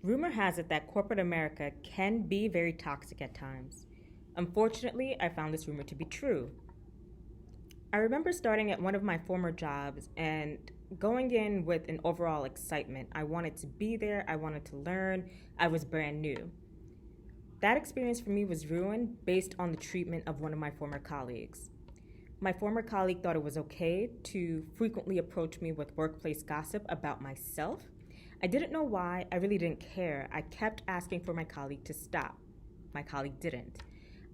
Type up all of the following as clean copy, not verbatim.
Rumor has it that corporate America can be very toxic at times. Unfortunately, I found this rumor to be true. I remember starting at one of my former jobs and going in with an overall excitement. I wanted to be there, I wanted to learn, I was brand new. That experience for me was ruined based on the treatment of one of my former colleagues. My former colleague thought it was okay to frequently approach me with workplace gossip about myself. I didn't know why, I really didn't care. I kept asking for my colleague to stop. My colleague didn't.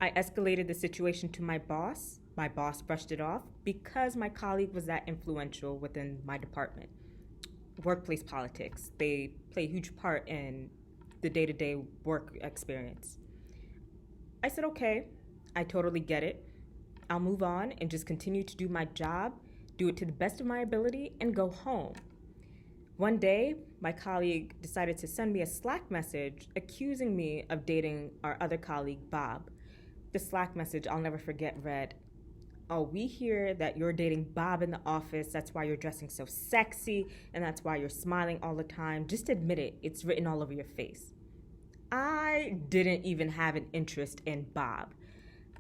I escalated the situation to my boss. My boss brushed it off because my colleague was that influential within my department. Workplace politics, they play a huge part in the day-to-day work experience. I said, okay, I totally get it. I'll move on and just continue to do my job, do it to the best of my ability, and go home. One day, my colleague decided to send me a Slack message accusing me of dating our other colleague, Bob. The Slack message I'll never forget read, "Oh, we hear that you're dating Bob in the office. That's why you're dressing so sexy, and that's why you're smiling all the time. Just admit it. It's written all over your face." I didn't even have an interest in Bob.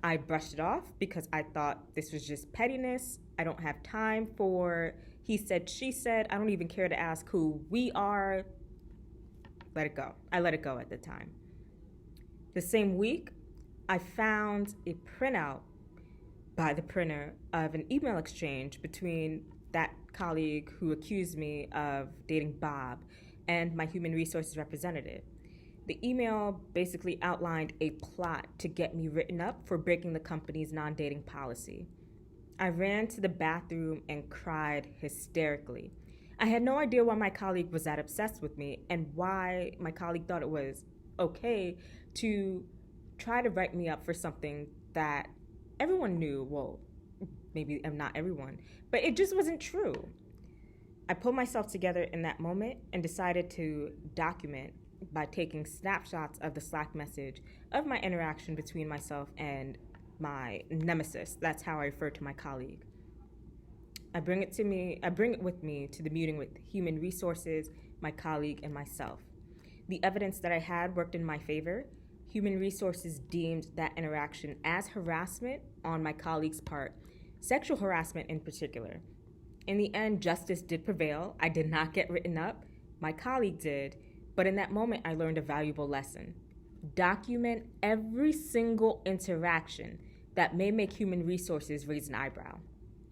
I brushed it off because I thought this was just pettiness. I don't have time for he said, she said. I don't even care to ask who we are. Let it go. I let it go at the time. The same week, I found a printout by the printer of an email exchange between that colleague who accused me of dating Bob and my human resources representative. The email basically outlined a plot to get me written up for breaking the company's non-dating policy. I ran to the bathroom and cried hysterically. I had no idea why my colleague was that obsessed with me and why my colleague thought it was okay to try to write me up for something that everyone knew. Well, maybe not everyone, but it just wasn't true. I pulled myself together in that moment and decided to document by taking snapshots of the Slack message of my interaction between myself and my nemesis. That's how I refer to my colleague. I bring it with me to the meeting with human resources, my colleague, and myself. The evidence that I had worked in my favor. Human resources deemed that interaction as harassment on my colleague's part, sexual harassment in particular. In the end, justice did prevail. I did not get written up. My colleague did. But in that moment, I learned a valuable lesson. Document every single interaction that may make human resources raise an eyebrow.